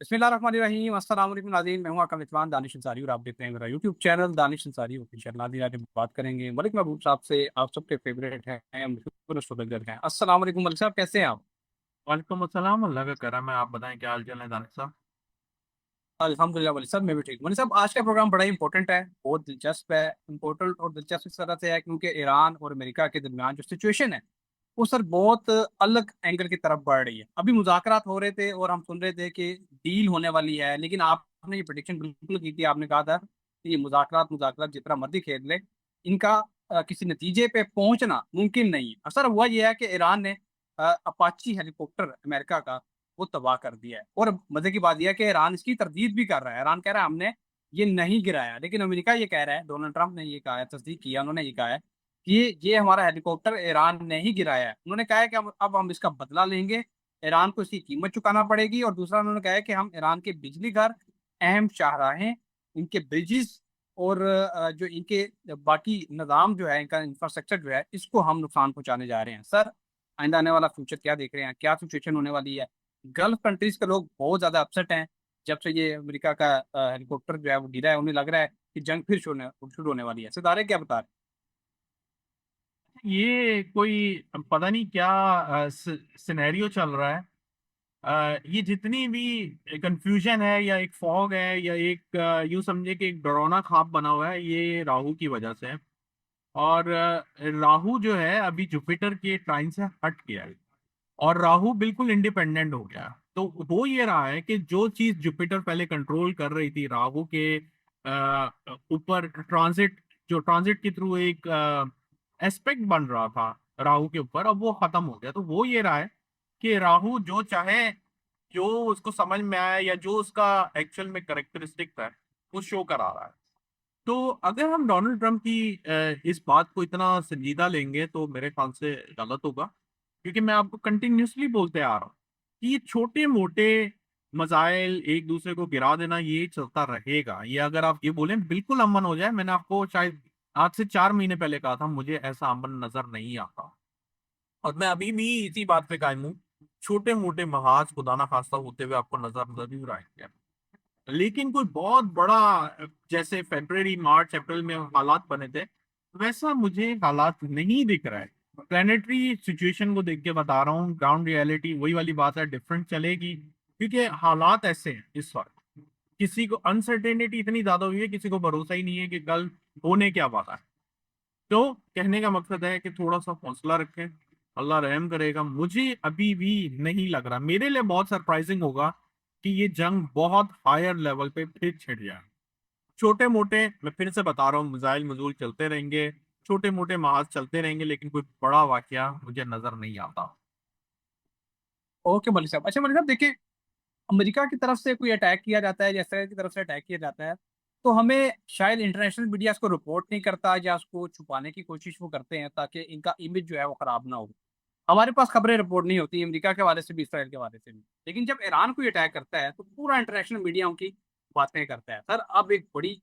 बिस्मिल्लाहिर्रहमानिर्रहीम अस्सलाम वालेकुम नाज़रीन, मैं हूं आपका मेज़बान दानिश अंसारी और आप देख रहे हैं मेरा YouTube channel Danish Ansari official. नाज़रीन, आज हम बात करेंगे मलिक महबूब साहब से। आप सबके फेवरेट हैं, मशहूर एस्ट्रोलॉजर हैं। अस्सलाम वालेकुम मलिक साहब, कैसे हैं आप? वालेकुम अस्सलाम। अल्लाह का करम है। आप बताएं क्या हाल चाल है दानिश साहब। अल्हम्दुलिल्लाह मलिक साहब, मैं भी ठीक हूं। मलिक साहब, आज का प्रोग्राम बड़ा ही इंपॉर्टेंट है, बहुत दिलचस्प है। इंपॉर्टेंट और दिलचस्प इस तरह से है क्योंकि ईरान और अमेरिका के दरमियान जो सिचुएशन है वो सर बहुत अलग एंगल की तरफ बढ़ रही है। अभी मुज़ाकरात हो रहे थे और हम सुन रहे थे कि डील होने वाली है, लेकिन आपने ये प्रेडिक्शन बिल्कुल की थी। आपने कहा था कि ये मुज़ाकरात मुज़ाकरात जितना मर्जी खेल ले, इनका किसी नतीजे पे पहुंचना मुमकिन नहीं है। असर हुआ यह है कि ईरान ने अपाची हेलीकॉप्टर अमेरिका का वो तबाह कर दिया है। और मजे की बात यह है कि ईरान इसकी तरदीद भी कर रहा है। ईरान कह रहा है हमने ये नहीं गिराया, लेकिन अमेरिका ये कह रहा है, डोनाल्ड ट्रंप ने ये कहा है, तस्दीक किया, उन्होंने ये कहा है कि ये हमारा हेलीकॉप्टर ईरान ने ही गिराया है। उन्होंने कहा है कि अब हम इसका बदला लेंगे, ईरान को इसकी कीमत चुकाना पड़ेगी। और दूसरा उन्होंने कहा है कि हम ईरान के बिजली घर, अहम शाहराहें, इनके ब्रिजेस और जो इनके बाकी निज़ाम जो है, इनका इंफ्रास्ट्रक्चर जो है, इसको हम नुकसान पहुंचाने जा रहे हैं। सर, आइंदा आने वाला फ्यूचर क्या देख रहे हैं? क्या सिचुएशन होने वाली है? गल्फ कंट्रीज के लोग बहुत ज्यादा अपसेट हैं। जब से ये अमेरिका का हेलीकॉप्टर जो है वो गिरा है, उन्हें लग रहा है कि जंग फिर शुरू होने वाली है। सितारे क्या बता रहे ये कोई पता नहीं क्या सिनेरियो चल रहा है। ये जितनी भी कंफ्यूजन है या एक फॉग है या एक यूं समझे कि एक डरावना ख्वाब बना हुआ है, ये राहु की वजह से है। और राहु जो है अभी जुपिटर के ट्राइन से हट गया है और राहु बिल्कुल इंडिपेंडेंट हो गया। तो हो ये रहा है कि जो चीज जुपिटर पहले कंट्रोल कर रही थी राहु के ऊपर, ट्रांजिट, जो ट्रांजिट के थ्रू एक एस्पेक्ट बन रहा था राहु के ऊपर, अब वो खत्म हो गया। तो वो ये रहा है कि राहु जो चाहे, जो उसको समझ में आया या जो उसका एक्चुअल में करेक्टरिस्टिक था, वो शो करा रहा है। तो अगर हम डोनाल्ड ट्रंप की इस बात को इतना संजीदा लेंगे तो मेरे ख्याल से गलत होगा, क्योंकि मैं आपको कंटिन्यूअसली बोलते आ रहा हूँ कि ये छोटे मोटे मसाइल एक दूसरे को गिरा देना ये चलता रहेगा। ये अगर आप ये बोलें बिल्कुल अमन हो जाए, मैंने आपको शायद आज से 4 महीने पहले कहा था मुझे ऐसा अमन नजर नहीं आता, और मैं अभी भी इसी बात पे कायम हूँ। छोटे मोटे महाज खुदा ना खास्ता होते हुए आपको नजर जरूर आएंगे, लेकिन कोई बहुत बड़ा जैसे फरवरी मार्च अप्रैल में हालात बने थे वैसा मुझे हालात नहीं दिख रहा है। प्लानिटरी सिचुएशन को देख के बता रहा हूँ, ग्राउंड रियलिटी वही वाली बात है, डिफरेंट चलेगी क्योंकि हालात ऐसे हैं इस वक्त। किसी को अनसर्टेनिटी इतनी ज्यादा हुई है, किसी को भरोसा ही नहीं है कि कल होने क्या वाला है। तो कहने का मकसद है कि थोड़ा सा हौसला रखें, अल्लाह रहम करेगा। मुझे अभी भी नहीं लग रहा, मेरे लिए बहुत सरप्राइजिंग होगा कि ये जंग बहुत हायर लेवल पे फिर छिड़ जाए। छोटे मोटे, मैं फिर से बता रहा हूँ, मिसाइल मजूल चलते रहेंगे, छोटे मोटे महाज चलते रहेंगे, लेकिन कोई बड़ा वाकया मुझे नजर नहीं आता। हैं? ओके मलिक साहब। अच्छा मलिक साहब, देखिए, अमेरिका की तरफ से कोई अटैक किया जाता है, जैसे की तरफ से अटैक किया जाता है, तो हमें शायद इंटरनेशनल मीडिया उसको रिपोर्ट नहीं करता या उसको छुपाने की कोशिश वो करते हैं ताकि इनका इमेज जो है वो खराब ना हो। हमारे पास खबरें रिपोर्ट नहीं होती अमेरिका के हवाले से भी, इसराइल के हवाले से भी। लेकिन जब ईरान कोई अटैक करता है तो पूरा इंटरनेशनल मीडिया उनकी बातें करता है। सर, अब एक बड़ी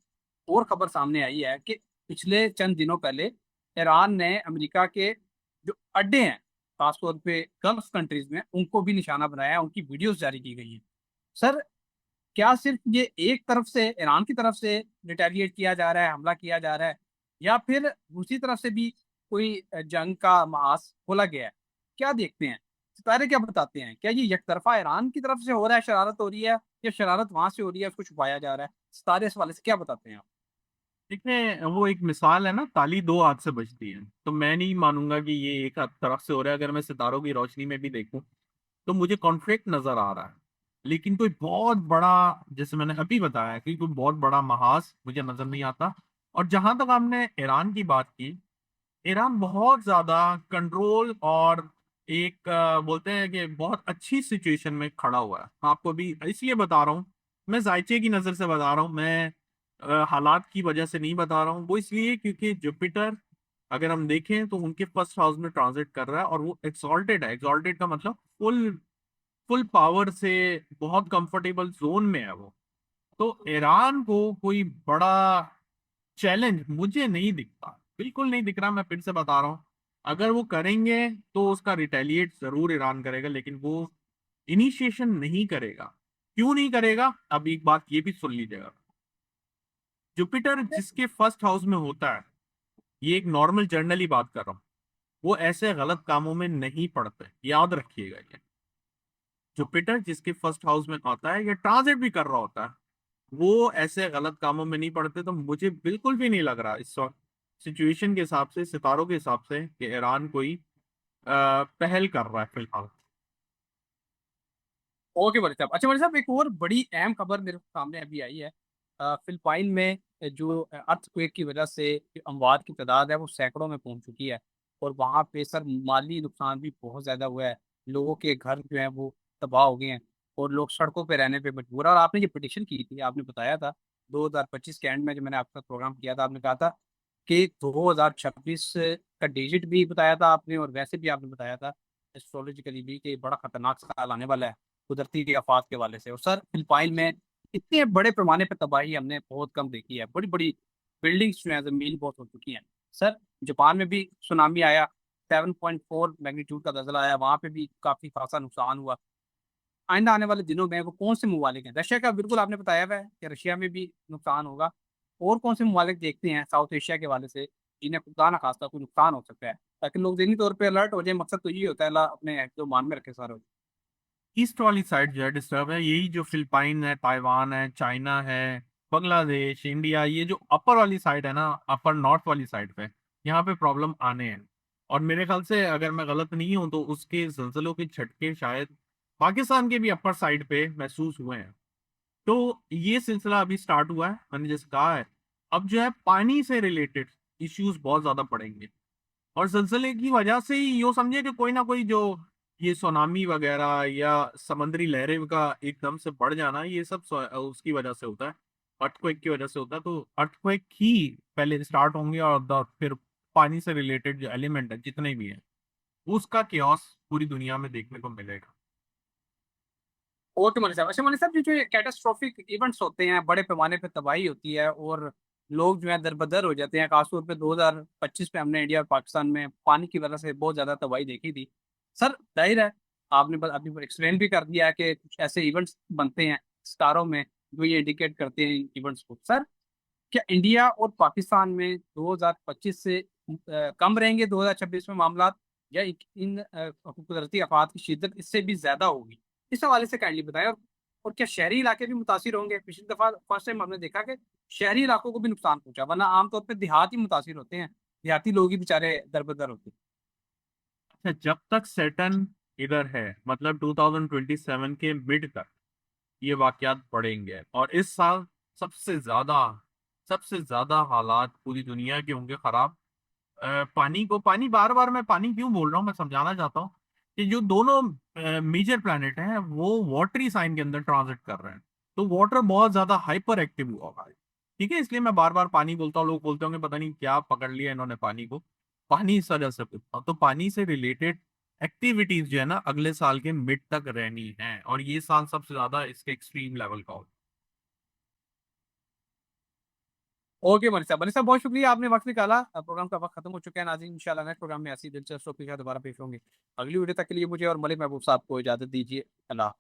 और खबर सामने आई है कि पिछले चंद दिनों पहले ईरान ने अमेरिका के जो अड्डे हैं, खासतौर पे गल्फ कंट्रीज में, उनको भी निशाना बनाया है, उनकी वीडियोस जारी की गई हैं। सर, क्या सिर्फ ये एक तरफ से, ईरान की तरफ से रिटेलिएट किया जा रहा है, हमला किया जा रहा है, या फिर दूसरी तरफ से भी कोई जंग का मास खोला गया है? क्या देखते हैं? सितारे क्या बताते हैं? क्या ये यकतरफा ईरान की तरफ से हो रहा है, शरारत हो रही है, या शरारत वहां से हो रही है, उसको छुपाया जा रहा है? सितारे इस वाले से क्या बताते हैं आप? देखिए, वो एक मिसाल है ना, ताली दो हाथ से बजती है। तो मैं नहीं मानूंगा कि ये एक हाथ तरफ से हो रहा है। अगर मैं सितारों की रोशनी में भी देखूं तो मुझे कॉन्फ्लिक्ट नजर आ रहा है, लेकिन कोई बहुत बड़ा, जैसे मैंने अभी बताया कि कोई बहुत बड़ा महाज मुझे नजर नहीं आता। और जहां तक आपने ईरान की बात की, ईरान बहुत ज्यादा कंट्रोल और एक बोलते हैं कि बहुत अच्छी सिचुएशन में खड़ा हुआ है। मैं आपको अभी इसलिए बता रहा हूँ, मैं जायचे की नजर से बता रहा हूँ, मैं हालात की वजह से नहीं बता रहा हूँ। वो इसलिए क्योंकि जुपिटर, अगर हम देखें तो उनके फर्स्ट हाउस में ट्रांजिट कर रहा है और वो एक्सॉल्टेड है। एक्सॉल्टेड का मतलब फुल फुल पावर से बहुत कंफर्टेबल जोन में है वो। तो ईरान को कोई बड़ा चैलेंज मुझे नहीं दिखता, बिल्कुल नहीं दिख रहा। मैं फिर से बता रहा हूँ, अगर वो करेंगे तो उसका रिटेलिएट जरूर ईरान करेगा, लेकिन वो इनिशिएशन नहीं करेगा। क्यों नहीं करेगा? अब एक बात ये भी सुन लीजिएगा। जुपिटर जिसके फर्स्ट हाउस में होता है, ये एक नॉर्मल जर्नली बात कर रहा हूँ, वो ऐसे गलत कामों में नहीं पड़ते, याद रखिएगा ये। जुपिटर जिसके फर्स्ट हाउस में आता है या ट्रांजिट भी कर रहा होता है, वो ऐसे गलत कामों में नहीं पड़ते। तो मुझे बिल्कुल भी नहीं लग रहा इस वक्त सिचुएशन के हिसाब से, सितारों के हिसाब से, कि ईरान कोई पहल कर रहा है फिलहाल। ओके भाई साहब। अच्छा भाई साहब, एक और बड़ी अहम खबर मेरे सामने अभी आई है। फिलिपाइन में जो अर्थक्वेक की वजह से जो अमवात की तादाद है वो सैकड़ों में पहुंच चुकी है। और वहाँ पे सर माली नुकसान भी बहुत ज़्यादा हुआ है। लोगों के घर जो हैं वो तबाह हो गए हैं और लोग सड़कों पे रहने पे मजबूर हैं। और आपने ये पिटिशन की थी, आपने बताया था 2025 के एंड में, जो मैंने आपका प्रोग्राम किया था, आपने कहा था कि 2026 का डिजिट भी बताया था आपने, और वैसे भी आपने बताया था एस्ट्रोलॉजिकली भी कि बड़ा खतरनाक साल आने वाला है कुदरती आफात के वाले से। और सर फिलिपाइन में इतने बड़े पैमाने पर तबाही हमने बहुत कम देखी है। बड़ी बड़ी बिल्डिंग्स जो है जमीन बहुत हो चुकी हैं। सर जापान में भी सुनामी आया, 7.4 मैग्नीट्यूड का दजला आया, वहां पे भी काफी खासा नुकसान हुआ। आइंदा आने वाले दिनों में वो कौन से ममालिक हैं? रशिया का बिल्कुल आपने बताया हुआ है कि रशिया में भी नुकसान होगा। और कौन से ममालिक देखते हैं साउथ एशिया के वाले से जिन्हें खुदा ना खास्ता कोई नुकसान हो सकता है, ताकि लोग ज़हनी तौर पर अलर्ट हो जाए। मकसद तो यही होता है, अल्लाह अपने जो मान में रखे सारे। ईस्ट वाली साइड जो है डिस्टर्ब है, यही जो फिलिपाइन है, ताइवान है, चाइना है, बांग्लादेश, इंडिया, ये जो अपर वाली साइड है ना, अपर नॉर्थ वाली साइड पे, यहाँ पे प्रॉब्लम आने हैं। और मेरे ख्याल से अगर मैं गलत नहीं हूं तो उसके जल्जलों के झटके शायद पाकिस्तान के भी अपर साइड पे महसूस हुए हैं। तो ये सिलसिला अभी स्टार्ट हुआ है, मैंने जैसे कहा है। अब जो है पानी से रिलेटेड इश्यूज बहुत ज्यादा पड़ेंगे, और जलजले की वजह से ही यूँ समझिए कि कोई ना कोई जो ये सुनामी वगैरह या समुद्री लहरें का एकदम से बढ़ जाना, ये सब उसकी वजह से होता है, अर्थक्वेक की वजह से होता है। तो अर्थक्वेक ही पहले स्टार्ट होंगे, और फिर पानी से रिलेटेड जो एलिमेंट है जितने भी हैं, उसका केओस पूरी दुनिया में देखने को मिलेगा। ओके मनी साहब। अच्छा मनी साहब, जो जो कैटास्ट्रॉफिक इवेंट्स होते हैं, बड़े पैमाने पे तबाही होती है और लोग जो है दरबदर हो जाते हैं, खासतौर पे 2025 में हमने इंडिया और पाकिस्तान में पानी की वजह से बहुत ज्यादा तबाही देखी थी। सर जाहिर है, आपने अभी एक्सप्लेन भी कर दिया है कि कुछ ऐसे इवेंट्स बनते हैं स्टारों में जो ये इंडिकेट करते हैं इवेंट्स को। सर क्या इंडिया और पाकिस्तान में 2025 से कम रहेंगे 2026 में मामला, या इन कुदरती आफात की शिद्दत इससे भी ज्यादा होगी? इस हवाले से काइंडली बताएं। और क्या शहरी इलाके भी मुतासिर होंगे? पिछली दफा फर्स्ट टाइम हमने देखा कि शहरी इलाकों को भी नुकसान पहुंचा, वरना आमतौर पर देहात ही मुतासिर होते हैं, देहाती लोग ही बेचारे दरबदर होते हैं। अच्छा, जब तक सैटर्न इधर है, मतलब 2027 के मिड तक ये वाकयात बढ़ेंगे। और इस साल सबसे ज्यादा सबसे ज्यादा हालात पूरी दुनिया के होंगे खराब। पानी बार बार मैं पानी क्यों बोल रहा हूँ, मैं समझाना चाहता हूँ कि जो दोनों मेजर प्लैनेट हैं वो वाटरी साइन के अंदर ट्रांजिट कर रहे हैं। तो वाटर बहुत ज्यादा हाइपर एक्टिव हुआ हुआ है। ठीक है, इसलिए मैं बार बार पानी बोलता हूँ। लोग बोलते होंगे पता नहीं क्या पकड़ लिया इन्होंने पानी को। पानी इस वजह से पूछता हूं। तो पानी से रिलेटेड एक्टिविटीज जो है ना, अगले साल के मिड तक रहनी है, और ये साल सबसे ज्यादा इसके एक्सट्रीम लेवल का होगा। ओके मनी साहब बहुत शुक्रिया, आपने वक्त निकाला। प्रोग्राम का वक्त खत्म हो चुका है नाज़रीन। इंशाल्लाह नेक्स्ट प्रोग्राम में ऐसी दिलचस्प टॉपिक के साथ दोबारा पेश होंगे। अगली वीडियो तक के लिए मुझे और मलिक महबूब साहब को इजाजत दीजिए। अल्लाह।